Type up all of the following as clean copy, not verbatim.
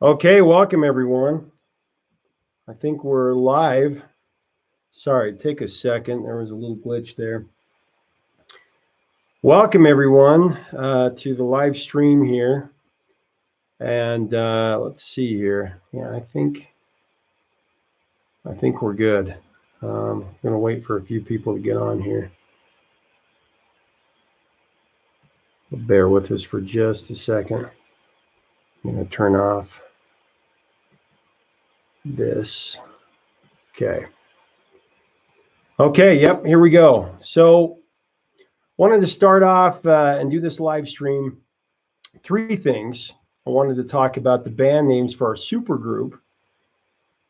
Okay, welcome everyone. I think we're live. Sorry, take a second. There was a little glitch there. Welcome everyone to the live stream here. And let's see here. Yeah, I think we're good. I'm going to wait for a few people to get on here. Bear with us for just a second. I'm going to turn off this. Okay. Okay, yep, here we go. So wanted to start off and do this live stream. Three things. I wanted to talk about the band names for our supergroup.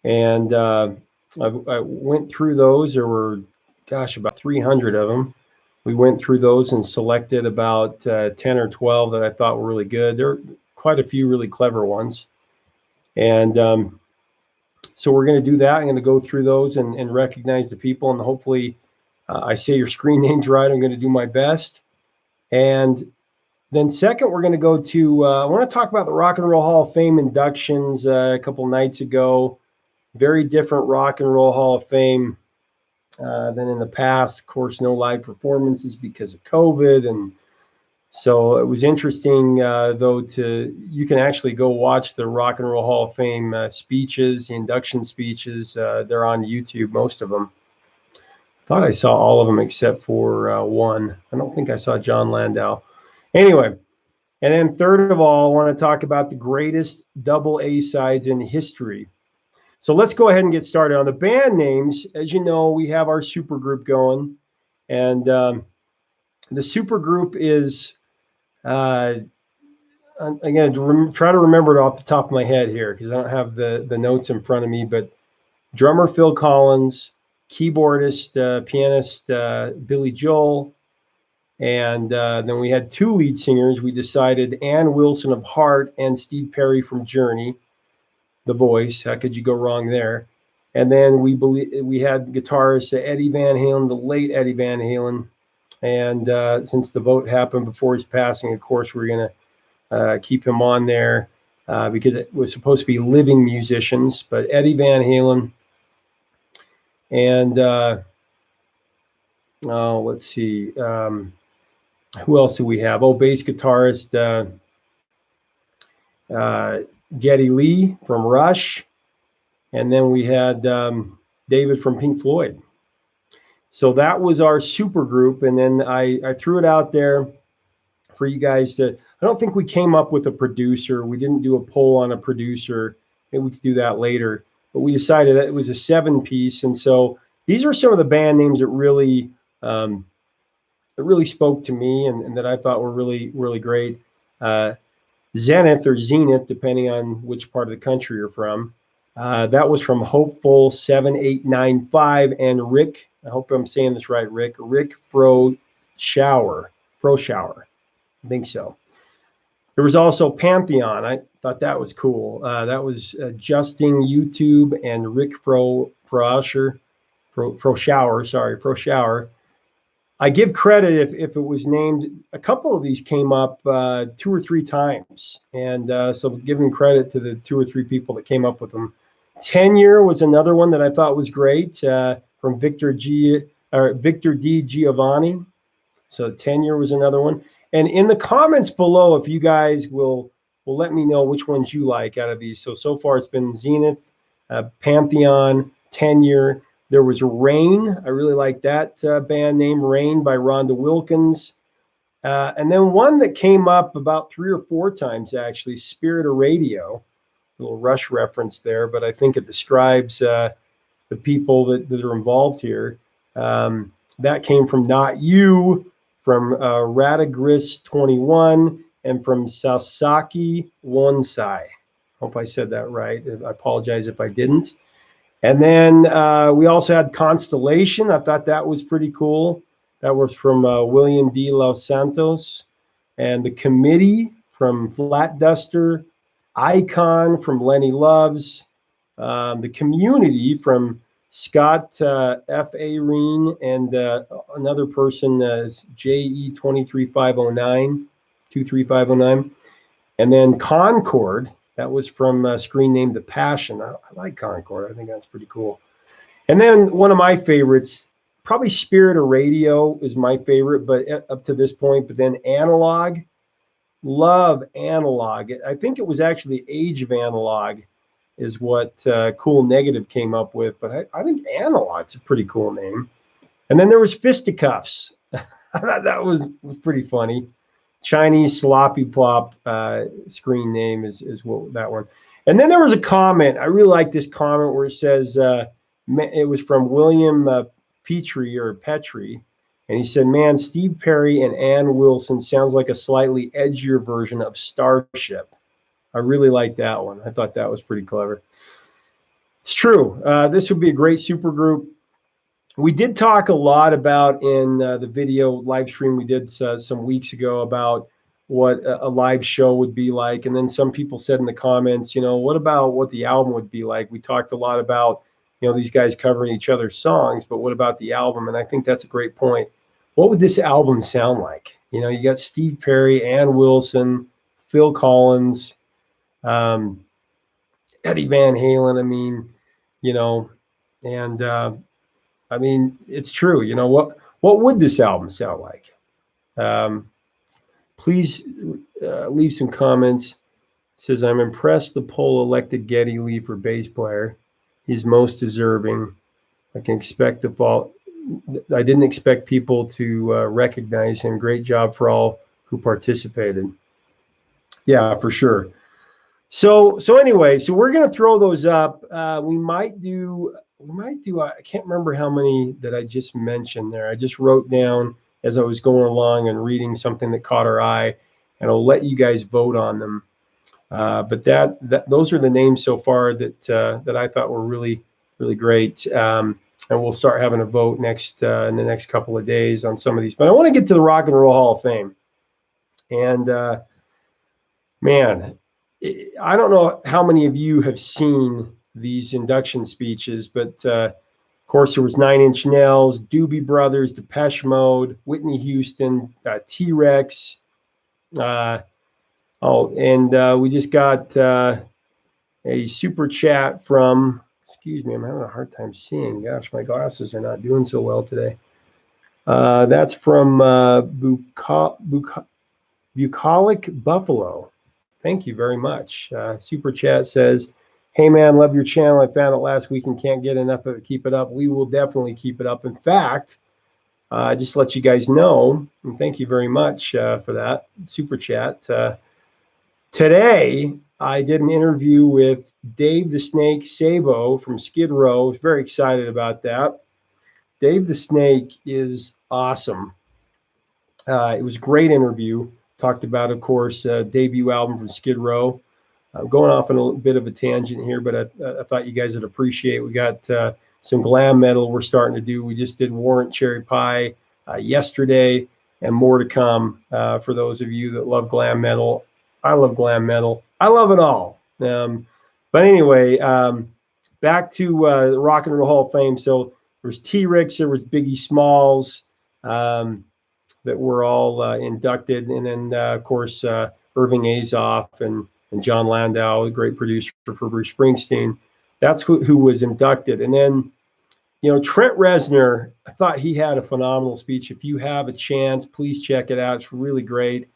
And I went through those. There were, about 300 of them. We went through those and selected about 10 or 12 that I thought were really good. There are quite a few really clever ones. And so we're going to do that. I'm going to go through those and recognize the people. And hopefully I say your screen names right. I'm going to do my best. And then second, we're going to go to, I want to talk about the Rock and Roll Hall of Fame inductions a couple nights ago. Very different Rock and Roll Hall of Fame than in the past. Of course, no live performances because of COVID. And so it was interesting, though, you can actually go watch the Rock and Roll Hall of Fame speeches, the induction speeches. They're on YouTube, most of them. Thought I saw all of them except for one. I don't think I saw John Landau. Anyway, and then third of all, I want to talk about the greatest double A sides in history. So let's go ahead and get started on the band names. As you know, we have our supergroup going, and the supergroup is, I'm going to try to remember it off the top of my head here because I don't have the notes in front of me, but drummer Phil Collins, keyboardist, pianist Billy Joel, and then we had two lead singers. We decided Ann Wilson of Heart and Steve Perry from Journey, the voice. How could you go wrong there? And then we had guitarist Eddie Van Halen, the late Eddie Van Halen. And since the vote happened before his passing, of course, we're going to keep him on there because it was supposed to be living musicians. But Eddie Van Halen and let's see. Who else do we have? Oh, bass guitarist Geddy Lee from Rush. And then we had David from Pink Floyd. So that was our super group. And then I threw it out there for you guys to, I don't think we came up with a producer. We didn't do a poll on a producer. Maybe we could do that later. But we decided that it was a 7-piece. And so these are some of the band names that really spoke to me and that I thought were really, really great. Zenith or Zenith, depending on which part of the country you're from. That was from Hopeful 7895 and Rick. I hope I'm saying this right, Rick. Rick Froshower. I think so. There was also Pantheon. I thought that was cool. That was Justin YouTube and Rick Froshower. I give credit if it was named. A couple of these came up 2 or 3 times, and so giving credit to the 2 or 3 people that came up with them. Tenure was another one that I thought was great from Victor D. Giovanni. So Tenure was another one. And in the comments below, if you guys will let me know which ones you like out of these. So far it's been Zenith, Pantheon, Tenure. There was Rain. I really like that band name, Rain by Rhonda Wilkins. And then one that came up about 3 or 4 times, actually, Spirit of Radio. A little Rush reference there, but I think it describes the people that are involved here. That came from Not You, from Radagris 21, and from Sasaki Wonsai. Hope I said that right. I apologize if I didn't. And then we also had Constellation. I thought that was pretty cool. That was from William D. Los Santos. And The Committee from Flat Duster. Icon from Lenny Loves. The Community from Scott F.A. Reen and another person is JE23509. And then Concord. That was from a screen named The Passion. I like Concord. I think that's pretty cool. And then one of my favorites, probably Spirit of Radio is my favorite, but up to this point. But then Analog, love Analog. I think it was actually Age of Analog is what Cool Negative came up with. But I think Analog's a pretty cool name. And then there was Fisticuffs. I thought that was pretty funny. Chinese sloppy plop screen name is what that one. And then there was a comment. I really like this comment where it says, it was from William Petrie, and he said, man, Steve Perry and Ann Wilson sounds like a slightly edgier version of Starship. I really like that one. I thought that was pretty clever. It's true. This would be a great supergroup. We did talk a lot about in the video live stream we did some weeks ago about what a live show would be like. And then some people said in the comments, what about what the album would be like? We talked a lot about, these guys covering each other's songs, but what about the album? And I think that's a great point. What would this album sound like? You got Steve Perry, Ann Wilson, Phil Collins, Eddie Van Halen. It's true. What would this album sound like? Please leave some comments. It says, I'm impressed the poll elected Geddy Lee for bass player. He's most deserving. I didn't expect people to recognize him. Great job for all who participated. Yeah, for sure. So anyway, we're going to throw those up. We might do, I can't remember how many that I just mentioned there. I just wrote down as I was going along and reading something that caught our eye, and I'll let you guys vote on them. But those are the names so far that I thought were really, really great. And we'll start having a vote in the next couple of days on some of these. But I want to get to the Rock and Roll Hall of Fame. And man, I don't know how many of you have seen these induction speeches, but of course there was 9 Inch Nails, Doobie Brothers, Depeche Mode, Whitney Houston, T-Rex. We just got a super chat from, excuse me, I'm having a hard time seeing. Gosh, my glasses are not doing so well today. That's from Bucolic Buffalo. Thank you very much. Super chat says, hey man, love your channel. I found it last week and can't get enough of it. Keep it up. We will definitely keep it up. In fact, just let you guys know, and thank you very much for that super chat. Today, I did an interview with Dave the Snake Sabo from Skid Row. I was very excited about that. Dave the Snake is awesome. It was a great interview. Talked about, of course, debut album from Skid Row. I'm going off on a bit of a tangent here, but I thought you guys would appreciate. We got some glam metal we're starting to do. We just did Warrant Cherry Pie yesterday, and more to come for those of you that love glam metal. I love glam metal. I love it all. But anyway, back to the Rock and Roll Hall of Fame. So there was T-Rex, there was Biggie Smalls that were all inducted. And then, of course, Irving Azoff and John Landau, a great producer for Bruce Springsteen. That's who was inducted. And then, Trent Reznor, I thought he had a phenomenal speech. If you have a chance, please check it out. It's really great.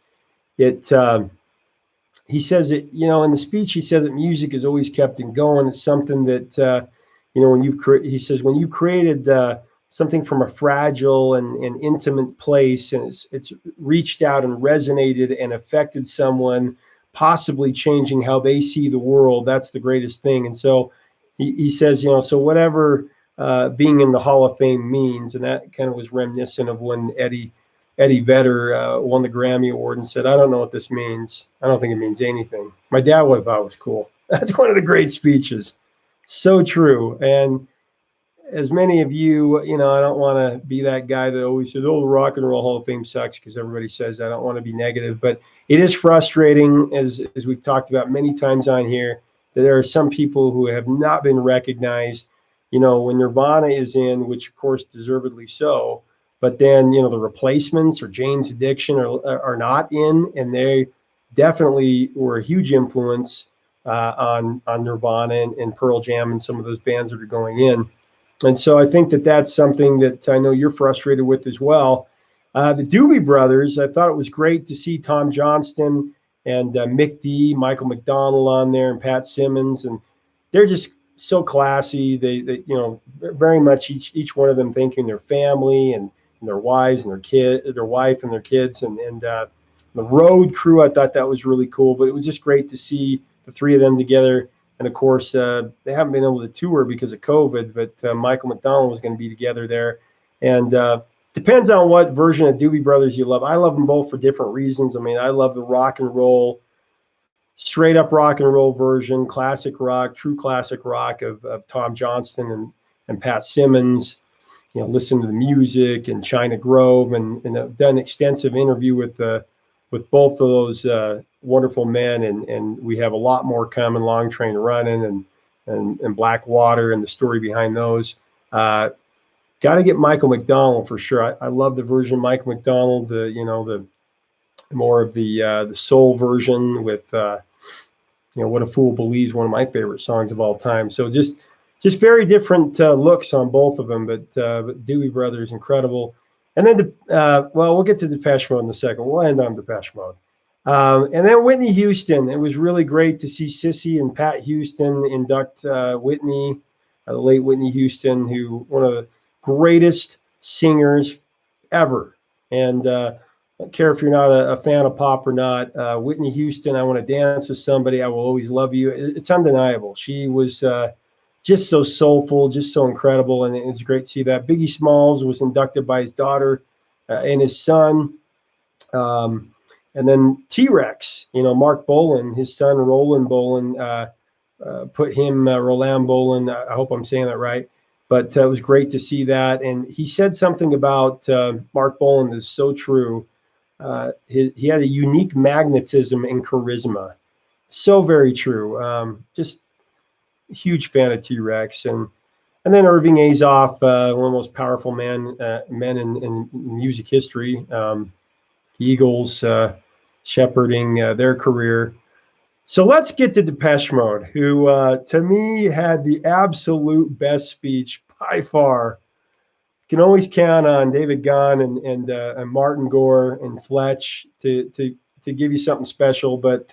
He says it, in the speech, he says that music has always kept him going. It's something that, he says, when you created something from a fragile and intimate place, and it's reached out and resonated and affected someone, possibly changing how they see the world, that's the greatest thing. And so he says, so whatever being in the Hall of Fame means, and that kind of was reminiscent of when Eddie Vedder won the Grammy Award and said, I don't know what this means. I don't think it means anything. My dad would have thought it was cool. That's one of the great speeches. So true. And as many of you, I don't want to be that guy that always says, oh, the Rock and Roll Hall of Fame sucks, because everybody says that. I don't want to be negative, but it is frustrating, as we've talked about many times on here, that there are some people who have not been recognized. When Nirvana is in, which of course deservedly so, but then, the Replacements or Jane's Addiction are not in, and they definitely were a huge influence on Nirvana and Pearl Jam and some of those bands that are going in. And so I think that that's something that I know you're frustrated with as well. The Doobie Brothers, I thought it was great to see Tom Johnston and Mick D, Michael McDonald on there, and Pat Simmons, and they're just so classy. They very much each one of them thanking their family and their wives and their wife and their kids, and the road crew. I thought that was really cool, but it was just great to see the three of them together. And of course, they haven't been able to tour because of COVID, but Michael McDonald was going to be together there. And depends on what version of Doobie Brothers you love. I love them both for different reasons. I mean, I love the rock and roll, straight up rock and roll version, classic rock, true classic rock of Tom Johnston and Pat Simmons. Listen to the music and China Grove, and I've done an extensive interview with both of those wonderful men, and we have a lot more coming. Long Train Running and Blackwater and the story behind those. Got to get Michael McDonald for sure. I love the version of Michael McDonald. The more of the soul version with What a Fool Believes, one of my favorite songs of all time. So just very different looks on both of them, but Doobie Brothers incredible. And then we'll get to Depeche Mode in a second. We'll end on Depeche Mode. And then Whitney Houston. It was really great to see Sissy and Pat Houston induct Whitney, the late Whitney Houston, who one of the greatest singers ever. And I don't care if you're not a fan of pop or not. Whitney Houston, I Want to Dance with Somebody, I Will Always Love You. It's undeniable. She was just so soulful, just so incredible, and it's great to see that. Biggie Smalls was inducted by his daughter and his son. And then T-Rex, Mark Bolan, his son Roland Bolan, put him, Roland Bolan, I hope I'm saying that right, but it was great to see that. And he said something about Mark Bolan that's so true. He had a unique magnetism and charisma. So very true. Just huge fan of T-Rex. And then Irving Azoff, one of the most powerful men in music history. Eagles shepherding their career. So let's get to Depeche Mode, who to me had the absolute best speech by far. You can always count on David Gunn and Martin Gore and Fletch to give you something special, but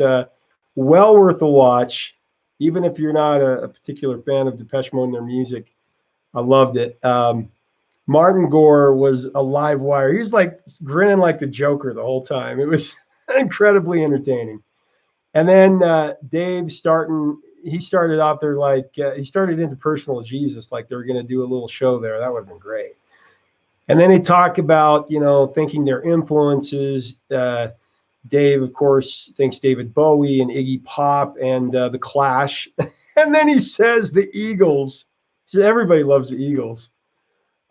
well worth a watch, even if you're not a particular fan of Depeche Mode and their music. I loved it. Martin Gore was a live wire. He was like grinning like the Joker the whole time. It was incredibly entertaining. And then Dave he started off there like he started into Personal Jesus, like they were going to do a little show there. That would have been great. And then he talked about, thinking their influences. Dave, of course, thinks David Bowie and Iggy Pop and the Clash. And then he says the Eagles. So everybody loves the Eagles.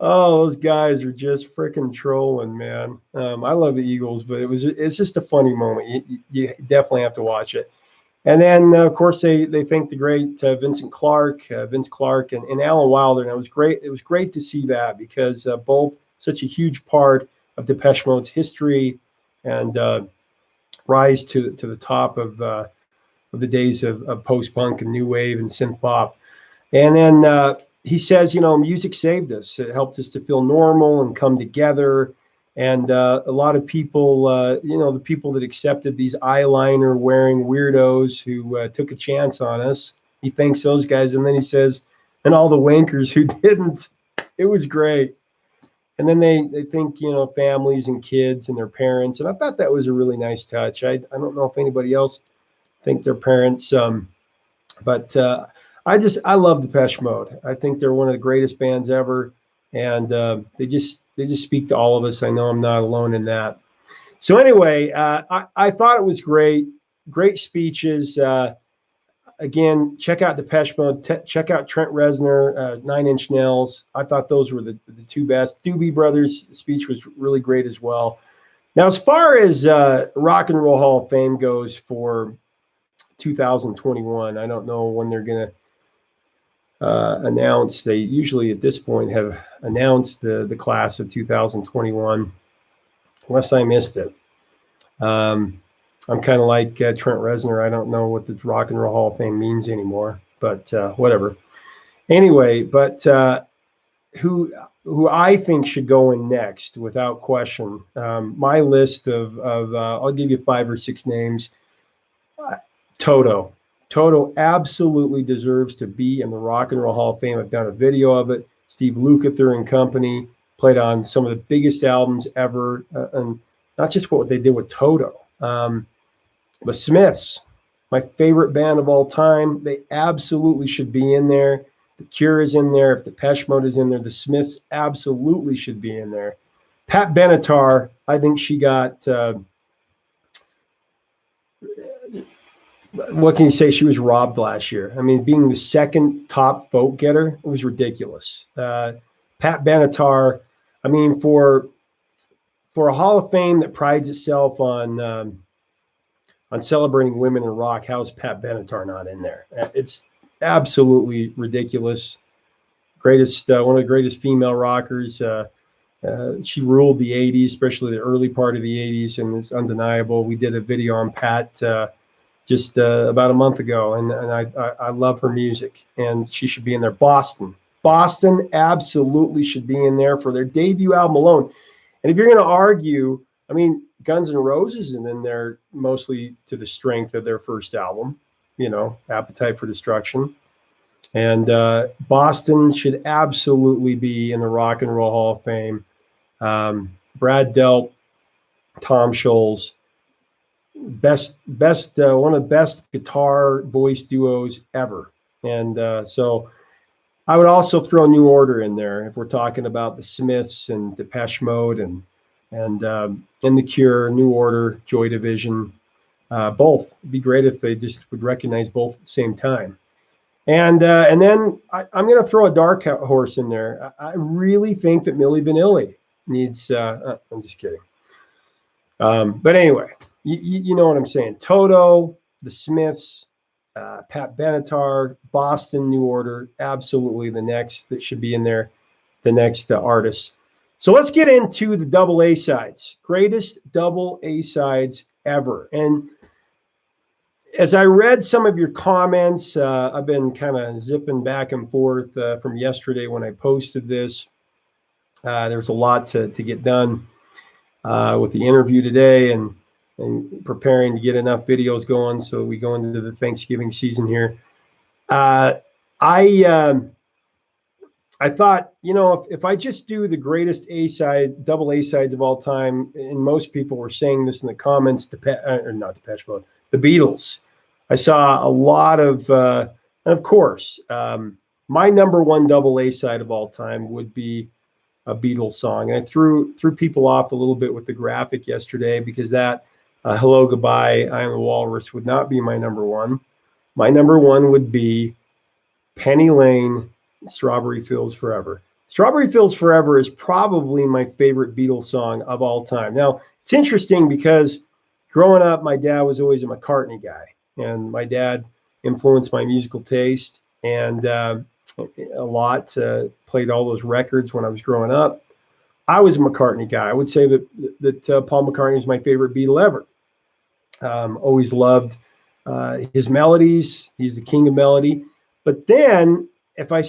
Oh, those guys are just freaking trolling, man. I love the Eagles, but it's just a funny moment. You definitely have to watch it. And then, of course, they thank the great Vince Clarke, and Alan Wilder. And it was great. It was great to see that because both such a huge part of Depeche Mode's history and rise to the top of the days of post-punk and new wave and synth pop. And then he says, music saved us. It helped us to feel normal and come together. And a lot of people, the people that accepted these eyeliner wearing weirdos who took a chance on us, he thanks those guys. And then he says, and all the wankers who didn't. It was great. And then they think, families and kids and their parents. And I thought that was a really nice touch. I don't know if anybody else think their parents, but I love Depeche Mode. I think they're one of the greatest bands ever. And they just speak to all of us. I know I'm not alone in that. So anyway, I thought it was great speeches. Again, check out Depeche Mode. Check out Trent Reznor, 9 Inch Nails. I thought those were the two best. Doobie Brothers' speech was really great as well. Now, as far as Rock and Roll Hall of Fame goes for 2021, I don't know when they're going to announce. They usually at this point have announced the class of 2021, unless I missed it. I'm kind of like Trent Reznor. I don't know what the Rock and Roll Hall of Fame means anymore, but whatever. Anyway, but who I think should go in next without question. My list of I'll give you 5 or 6 names. Toto. Toto absolutely deserves to be in the Rock and Roll Hall of Fame. I've done a video of it. Steve Lukather and company played on some of the biggest albums ever, and not just what they did with Toto. The Smiths, my favorite band of all time. They absolutely should be in there. The Cure is in there. If Depeche Mode is in there, the Smiths absolutely should be in there. Pat Benatar, I think she got, what can you say? She was robbed last year. I mean, being the second top vote getter, it was ridiculous. Pat Benatar, I mean, for a Hall of Fame that prides itself on celebrating women in rock, how's Pat Benatar not in there? It's absolutely ridiculous. Greatest, one of the greatest female rockers. She ruled the 80s, especially the early part of the 80s, and it's undeniable. We did a video on Pat just about a month ago, and I love her music, and she should be in there. Boston absolutely should be in there for their debut album alone. And if you're going to argue, I mean, Guns N' Roses is in there mostly to the strength of their first album, Appetite for Destruction. And Boston should absolutely be in the Rock and Roll Hall of Fame. Brad Delp, Tom Scholz, best one of the best guitar voice duos ever. And so I would also throw New Order in there if we're talking about the Smiths and Depeche Mode and the Cure, New Order, Joy Division. Both. It'd be great if they just would recognize both at the same time. And then I'm going to throw a dark horse in there. I really think that Milli Vanilli needs. I'm just kidding. But anyway, you know what I'm saying. Toto, the Smiths, Pat Benatar, Boston, New Order, absolutely the next that should be in there, the next artist. So let's get into the double A sides, greatest double A sides ever. And as I read some of your comments, I've been kind of zipping back and forth from yesterday when I posted this. There's a lot to get done with the interview today and preparing to get enough videos going so we go into the Thanksgiving season here. I thought, if I just do the greatest A-side, double A-sides of all time, and most people were saying this in the comments, not Depeche Mode, the Beatles. I saw a lot of, and of course, my number one double A-side of all time would be a Beatles song. And I threw people off a little bit with the graphic yesterday because that Hello, Goodbye, I Am the Walrus would not be my number one. My number one would be Penny Lane, Strawberry Fields Forever. Strawberry Fields Forever is probably my favorite Beatles song of all time. Now, it's interesting because growing up, my dad was always a McCartney guy, and my dad influenced my musical taste and a lot, played all those records when I was growing up. I was a McCartney guy. I would say that Paul McCartney is my favorite Beatle ever. Always loved his melodies. He's the king of melody. But then if I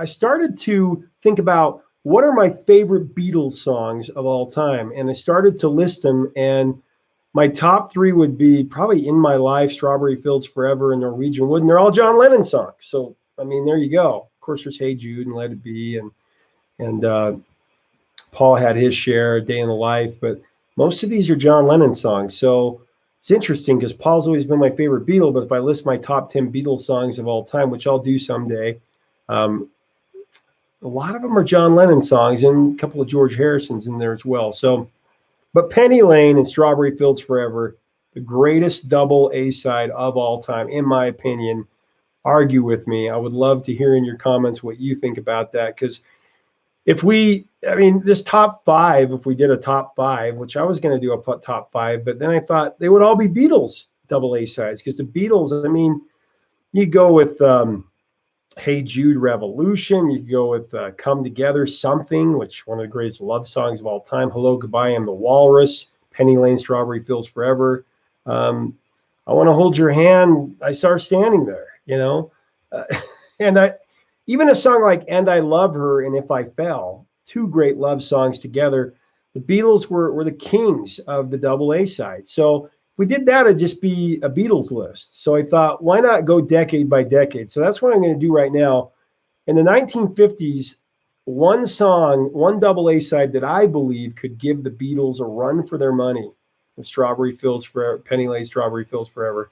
started to think about what are my favorite Beatles songs of all time, and I started to list them, and my top 3 would be probably In My Life, Strawberry Fields Forever, and Norwegian Wood, and they're all John Lennon songs. So, I mean, there you go. Of course, there's Hey Jude and Let It Be, and Paul had his share, Day in the Life, but most of these are John Lennon songs. So it's interesting because Paul's always been my favorite Beatle, but if I list my top 10 Beatles songs of all time, which I'll do someday, a lot of them are John Lennon songs and a couple of George Harrison's in there as well. So, but Penny Lane and Strawberry Fields Forever, the greatest double A-side of all time, in my opinion. Argue with me. I would love to hear in your comments what you think about that, because this top 5, if we did a top 5, which I was going to do a top 5, but then I thought they would all be Beatles double A-sides, because the Beatles, I mean, you go with Hey Jude, Revolution. You could go with Come Together, Something, which one of the greatest love songs of all time. Hello, Goodbye, I'm the Walrus. Penny Lane, Strawberry Fields Forever. I want to hold your hand. I start standing there, uh, and even a song like "And I Love Her" and "If I Fell," two great love songs together. The Beatles were the kings of the double A side. So if we did that, it'd just be a Beatles list. So I thought, why not go decade by decade? So that's what I'm going to do right now. In the 1950s, one song, one double A side that I believe could give the Beatles a run for their money was "Strawberry Fields Forever," Penny Lane, "Strawberry Fields Forever."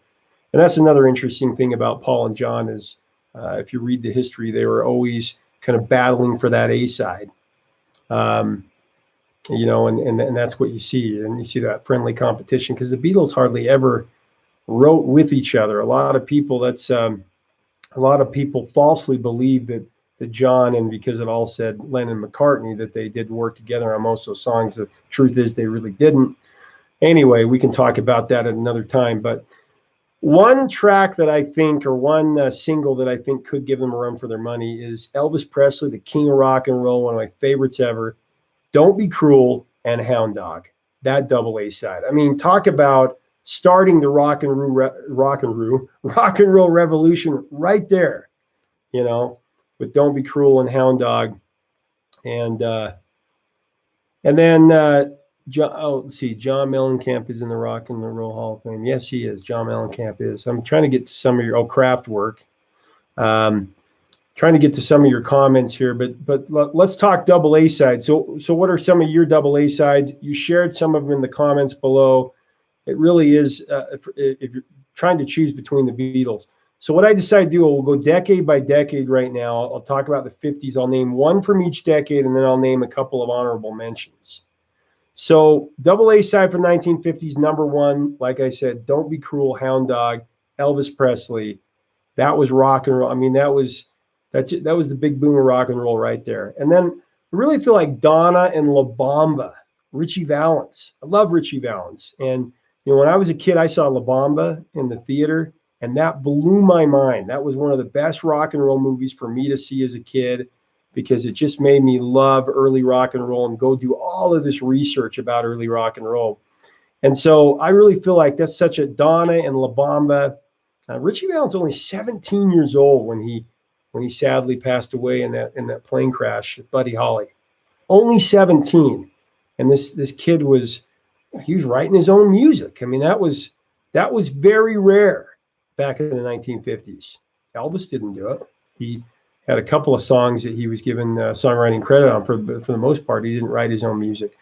And that's another interesting thing about Paul and John is if you read the history, they were always kind of battling for that A side. Um, and that's what you see. And you see that friendly competition because the Beatles hardly ever wrote with each other. A lot of people falsely believe that John, and because it all said Lennon and McCartney, that they did work together on most of those songs. The truth is they really didn't. Anyway, we can talk about that at another time. But one track that I think, or one single that I think could give them a run for their money is Elvis Presley, the king of rock and roll, one of my favorites ever. "Don't Be Cruel" and "Hound Dog." That double A side. I mean, talk about starting the rock and roll revolution right there, with "Don't Be Cruel" and "Hound Dog." And then let's see, John Mellencamp is in the Rock and Roll Hall of Fame. Yes, he is. John Mellencamp is. I'm trying to get to some of your Kraftwerk. Trying to get to some of your comments here, but let's talk double A sides. So what are some of your double A sides? You shared some of them in the comments below. It really is if you're trying to choose between the Beatles. So what I decided to do, we'll go decade by decade right now. I'll talk about the 50s. I'll name one from each decade, and then I'll name a couple of honorable mentions. So double A side for 1950s, number one, like I said, "Don't Be Cruel," "Hound Dog," Elvis Presley. That was rock and roll. I mean, that was the big boom of rock and roll right there. And then I really feel like Donna and La Bamba, Richie Valens. I love Richie Valens. And when I was a kid, I saw La Bamba in the theater, and that blew my mind. That was one of the best rock and roll movies for me to see as a kid because it just made me love early rock and roll and go do all of this research about early rock and roll. And so I really feel like that's such a Donna and La Bamba. Richie Valens only 17 years old when he sadly passed away in that plane crash at Buddy Holly. Only 17. And this kid was writing his own music. I mean, that was very rare back in the 1950s. Elvis didn't do it. He had a couple of songs that he was given songwriting credit on. For the most part, he didn't write his own music.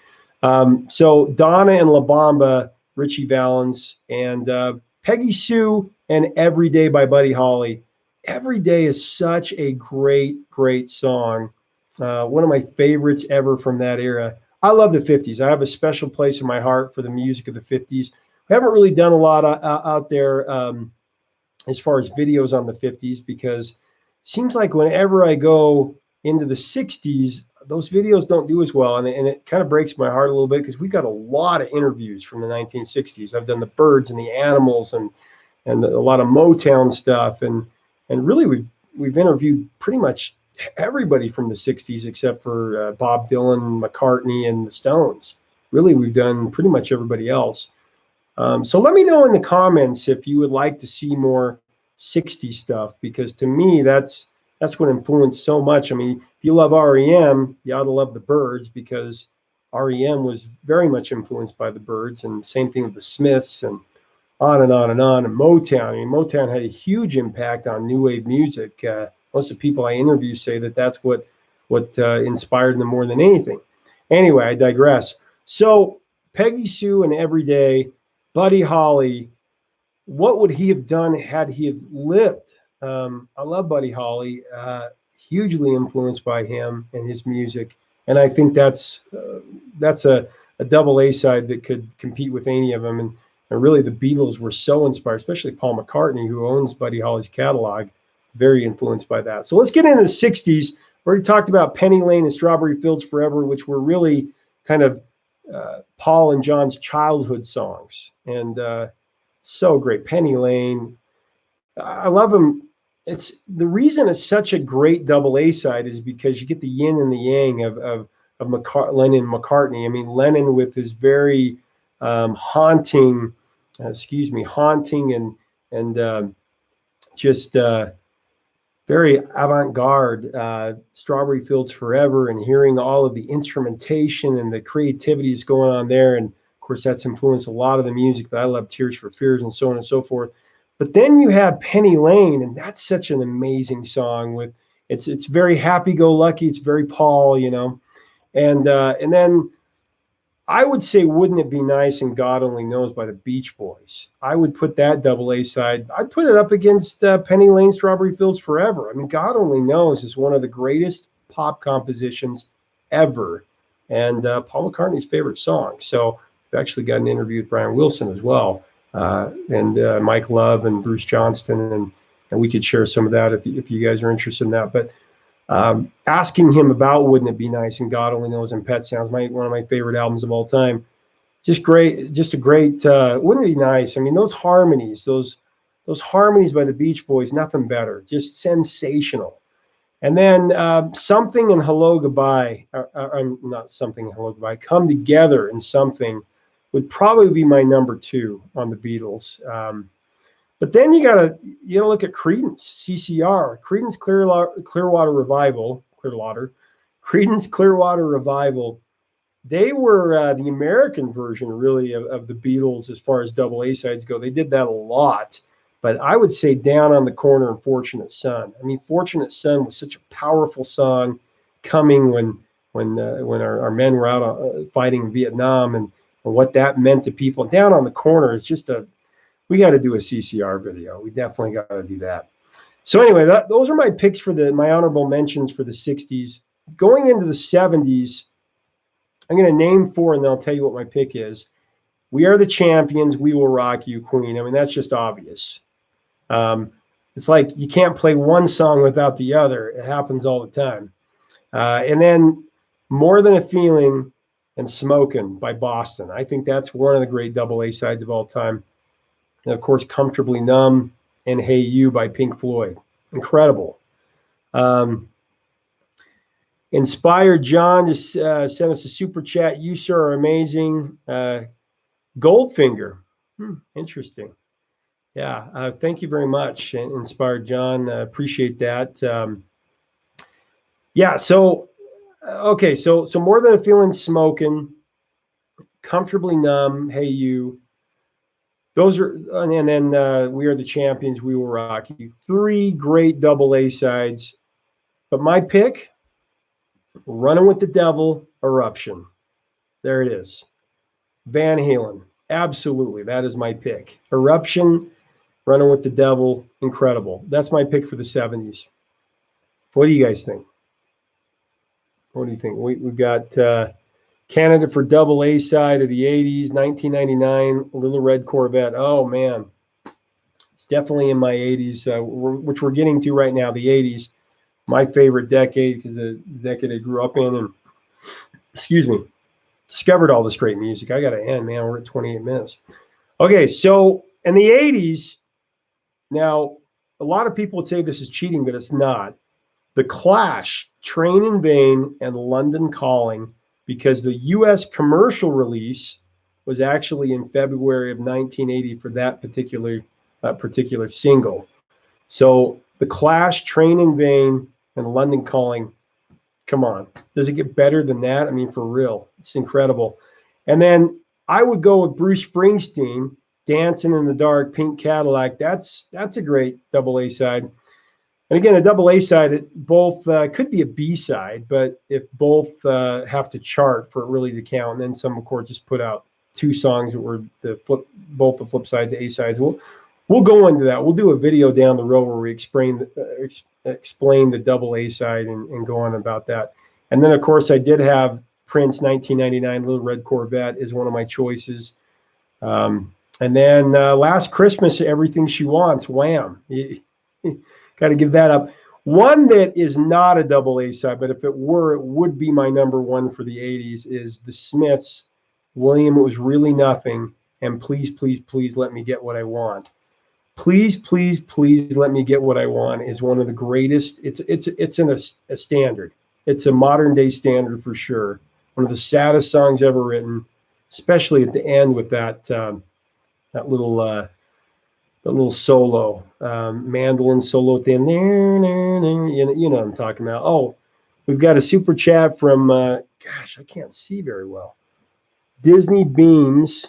So Donna and La Bamba, Richie Valens, and Peggy Sue and "Every Day" by Buddy Holly. "Every Day" is such a great, great song. One of my favorites ever from that era. I love the 50s. I have a special place in my heart for the music of the 50s. We haven't really done a lot out there as far as videos on the 50s because it seems like whenever I go into the 60s, those videos don't do as well. And it kind of breaks my heart a little bit because we got a lot of interviews from the 1960s. I've done the Byrds and the Animals and a lot of Motown stuff. And really, we've interviewed pretty much everybody from the 60s except for Bob Dylan, McCartney, and the Stones. Really, we've done pretty much everybody else. So let me know in the comments if you would like to see more 60s stuff, because to me, that's what influenced so much. I mean, if you love REM, you ought to love the Byrds because REM was very much influenced by the Byrds, and same thing with the Smiths and on and on and on. And Motown. I mean, Motown had a huge impact on new wave music. Most of the people I interview say that that's what inspired them more than anything. Anyway, I digress. So Peggy Sue and "Every Day," Buddy Holly. What would he have done had he have lived? I love Buddy Holly. Hugely influenced by him and his music, and I think that's a double A side that could compete with any of them. And really, the Beatles were so inspired, especially Paul McCartney, who owns Buddy Holly's catalog, very influenced by that. So let's get into the 60s. We already talked about "Penny Lane" and "Strawberry Fields Forever," which were really kind of Paul and John's childhood songs. And so great. "Penny Lane." I love them. It's the reason it's such a great double A side is because you get the yin and the yang of Lennon and McCartney. I mean, Lennon with his very haunting excuse me, haunting and just very avant-garde, Strawberry Fields Forever, and hearing all of the instrumentation and the creativity is going on there. And of course, that's influenced a lot of the music that I love, Tears for Fears and so on and so forth. But then you have Penny Lane, and that's such an amazing song. With it's very happy-go-lucky. It's very Paul, you know. And then I would say, Wouldn't It Be Nice and God Only Knows by the Beach Boys. I would put that double A side. I'd put it up against Penny Lane, Strawberry Fields Forever. I mean, God Only Knows is one of the greatest pop compositions ever, and Paul McCartney's favorite song. So I've actually got an interview with Brian Wilson as well, and Mike Love and Bruce Johnston, and we could share some of that if you guys are interested in that. But asking him about Wouldn't It Be Nice and God Only Knows and Pet Sounds, one of my favorite albums of all time. Just great, just a great, Wouldn't It Be Nice? I mean, those harmonies by the Beach Boys, nothing better, just sensational. And then Something and Hello Goodbye, not Something and Hello Goodbye, Come Together and Something would probably be my number 2 on the Beatles. But then you gotta look at Creedence, CCR, Creedence Clearwater Revival, Creedence Clearwater Revival. They were the American version, really, of the Beatles as far as double A sides go. They did that a lot, but I would say Down on the Corner and Fortunate Son. I mean, Fortunate Son was such a powerful song, coming when our men were out fighting in Vietnam, and what that meant to people. Down on the Corner is just we got to do a CCR video. We definitely got to do that. So anyway, those are my picks for my honorable mentions for the 60s. Going into the 70s, I'm going to name 4, and then I'll tell you what my pick is. We Are the Champions, We Will Rock You, Queen. I mean, that's just obvious. It's like you can't play one song without the other. It happens all the time. And then More Than a Feeling and Smokin' by Boston. I think that's one of the great double A sides of all time. And of course, Comfortably Numb and Hey You by Pink Floyd. Incredible. Inspired John just sent us a super chat. You, sir, are amazing. Goldfinger. Interesting. Yeah. Thank you very much, Inspired John. Appreciate that. Yeah. So, okay. So More Than a Feeling, Smokin', Comfortably Numb, Hey You. Those are, and then We Are the Champions, We Will Rock You. 3 great double A sides. But my pick, Running with the Devil, Eruption. There it is. Van Halen. Absolutely. That is my pick. Eruption, Running with the Devil, incredible. That's my pick for the 70s. What do you guys think? What do you think? We've got Canada for double A side of the 80s, 1999, Little Red Corvette. Oh, man. It's definitely in my 80s, which we're getting to right now, the 80s. My favorite decade, because the decade I grew up in, and, excuse me, discovered all this great music. I got to end, man. We're at 28 minutes. Okay, so in the 80s, now, a lot of people would say this is cheating, but it's not. The Clash, Train in Vain, and London Calling, because the U.S. commercial release was actually in February of 1980 for that particular single. So the Clash, Train in Vain, and London Calling, come on. Does it get better than that? I mean, for real. It's incredible. And then I would go with Bruce Springsteen, Dancing in the Dark, Pink Cadillac. That's a great double A side. And again, a double A side, it both could be a B side, but if both have to chart for it really to count, and then some, of course, just put out 2 songs that were both the flip sides, A sides. We'll go into that. We'll do a video down the road where we explain the double A side and go on about that. And then, of course, I did have Prince, 1999, Little Red Corvette is one of my choices. And then Last Christmas, Everything She Wants, Wham. Got to give that up. One that is not a double A side, but if it were, it would be my number 1 for the 80s, is the Smiths, William, It Was Really Nothing, and Please, Please, Please Let Me Get What I Want. Please, Please, Please Let Me Get What I Want is one of the greatest. It's a standard. It's a modern day standard for sure. One of the saddest songs ever written, especially at the end with that That little solo, mandolin solo at the end. You know what I'm talking about. Oh, we've got a super chat from, gosh, I can't see very well. Disney Beams.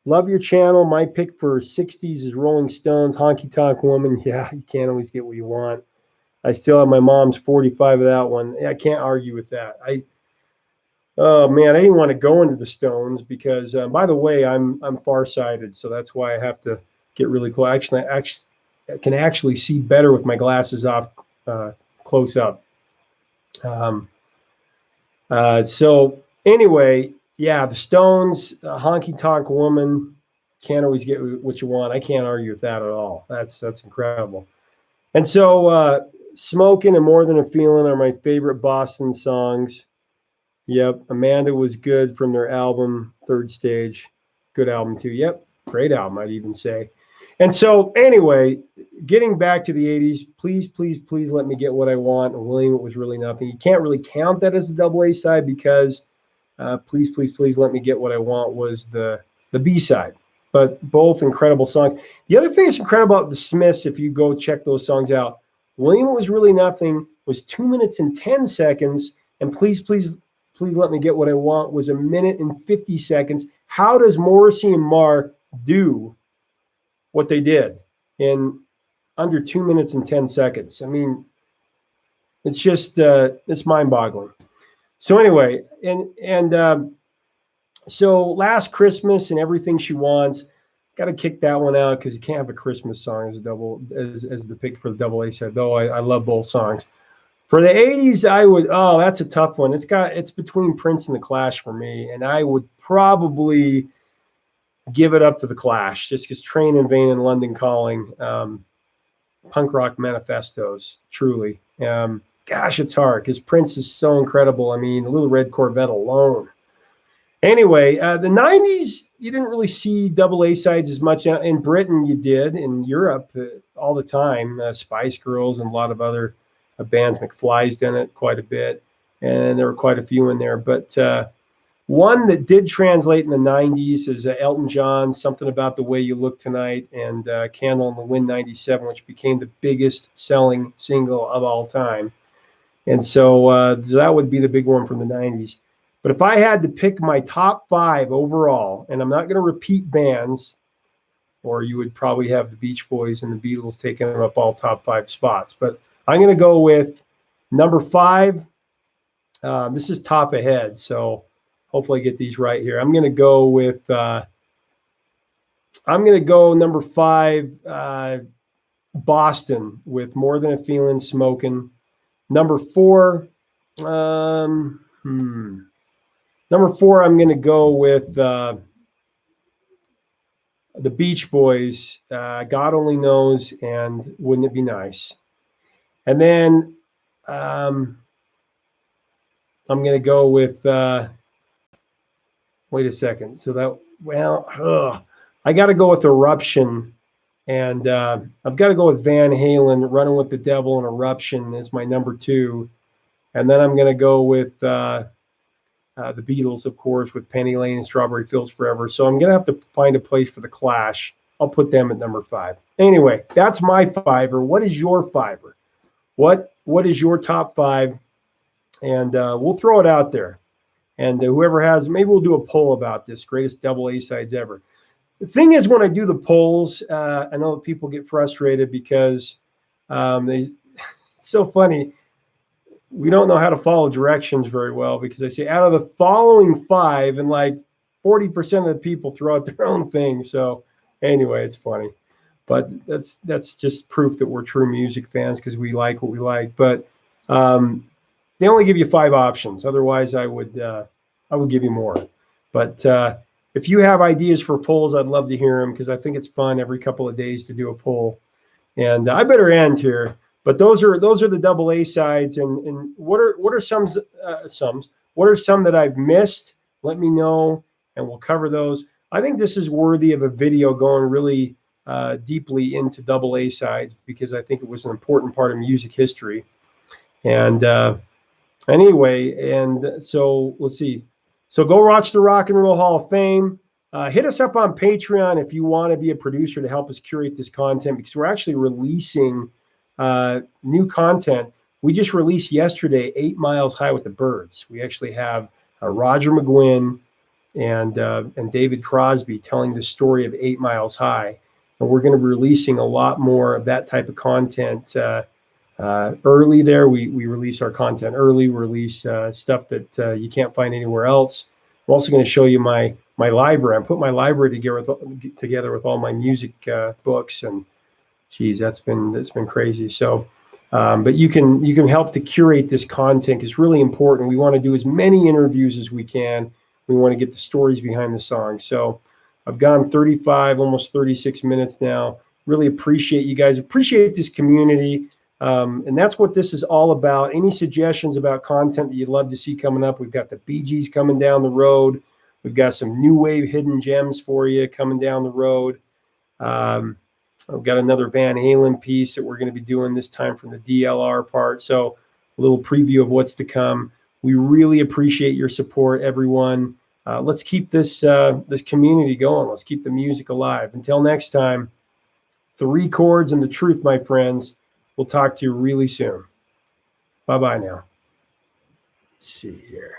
Love your channel. My pick for 60s is Rolling Stones, Honky Tonk Woman. Yeah, you can't always get what you want. I still have my mom's 45 of that one. I can't argue with that. Oh man, I didn't want to go into the Stones because, by the way, I'm farsighted, so that's why I have to get really close. Actually, I can actually see better with my glasses off, close up. So anyway, yeah, the Stones, Honky Tonk Woman, can't always get what you want. I can't argue with that at all. That's incredible. And so, Smoking and More Than a Feeling are my favorite Boston songs. Yep, Amanda was good from their album Third Stage. Good album too. Yep, great album, I'd even say. And so anyway, getting back to the 80s, please, please, please let me get what I want. And William, it was really nothing. You can't really count that as a double A side because please, please, please let me get what I want was the B side. But both incredible songs. The other thing that's incredible about the Smiths, if you go check those songs out, William, it was really nothing was 2 minutes and 10 seconds. And please, please, please let me get what I want was 1 minute and 50 seconds. How does Morrissey and Marr do what they did in under 2 minutes and 10 seconds? I mean, it's just it's mind-boggling. So anyway, so Last Christmas and Everything She Wants, got to kick that one out because you can't have a Christmas song as the pick for the double A side. Though I love both songs. For the 80s, I would, that's a tough one. It's between Prince and the Clash for me, and I would probably give it up to the Clash just because Train in Vain and London Calling, punk rock manifestos, truly. Gosh, it's hard because Prince is so incredible. I mean, Little Red Corvette alone. Anyway, the 90s, you didn't really see double A sides as much. In Britain, you did. In Europe, all the time. Spice Girls and a lot of other bands. McFly's done it quite a bit, and there were quite a few in there. But one that did translate in the 90s is Elton John's Something About the Way You Look Tonight and Candle in the Wind 97, which became the biggest selling single of all time. And so that would be the big one from the 90s. But if I had to pick my top 5 overall, and I'm not going to repeat bands, or you would probably have the Beach Boys and the Beatles taking up all top 5 spots. But I'm going to go with number 5. This is top ahead, so hopefully I get these right here. I'm going to go with number 5, Boston with More Than a Feeling, Smoking. Number 4, Number 4, I'm going to go with the Beach Boys, God Only Knows, and Wouldn't It Be Nice? And then I'm going to go with, wait a second. So I got to go with Eruption. And I've got to go with Van Halen, Running with the Devil, and Eruption is my number 2. And then I'm going to go with the Beatles, of course, with Penny Lane and Strawberry Fields Forever. So I'm going to have to find a place for the Clash. I'll put them at number 5. Anyway, that's my 5er. What is your 5er? What is your top 5? And we'll throw it out there. And whoever has, maybe we'll do a poll about this, greatest double A sides ever. The thing is, when I do the polls, I know that people get frustrated because it's so funny. We don't know how to follow directions very well because they say out of the following 5, and like 40% of the people throw out their own thing. So anyway, it's funny, but that's just proof that we're true music fans because we like what we like. But they only give you 5 options. Otherwise, I would give you more. But if you have ideas for polls, I'd love to hear them because I think it's fun every couple of days to do a poll. And I better end here. But those are the double A sides, and what are some that I've missed? Let me know, and we'll cover those. I think this is worthy of a video going really deeply into double A sides because I think it was an important part of music history. And anyway, and so let's see. So go watch the Rock and Roll Hall of Fame. hit us up on Patreon if you want to be a producer to help us curate this content, because we're actually releasing new content. We just released yesterday 8 Miles High with the Birds. We actually have Roger McGuinn and David Crosby telling the story of 8 Miles High. And we're going to be releasing a lot more of that type of content early there. We release our content early. We release stuff that you can't find anywhere else. I'm also going to show you my library. I put my library together with all my music books, and geez, that's been crazy. So, but you can help to curate this content. It's really important. We want to do as many interviews as we can. We want to get the stories behind the songs. So I've gone 35, almost 36 minutes now. Really appreciate you guys. Appreciate this community. And that's what this is all about. Any suggestions about content that you'd love to see coming up? We've got the Bee Gees coming down the road. We've got some new wave hidden gems for you coming down the road. I've got another Van Halen piece that we're going to be doing this time from the DLR part. So a little preview of what's to come. We really appreciate your support, everyone. Let's keep this community going. Let's keep the music alive. Until next time, 3 chords and the truth, my friends. We'll talk to you really soon. Bye-bye now. Let's see here.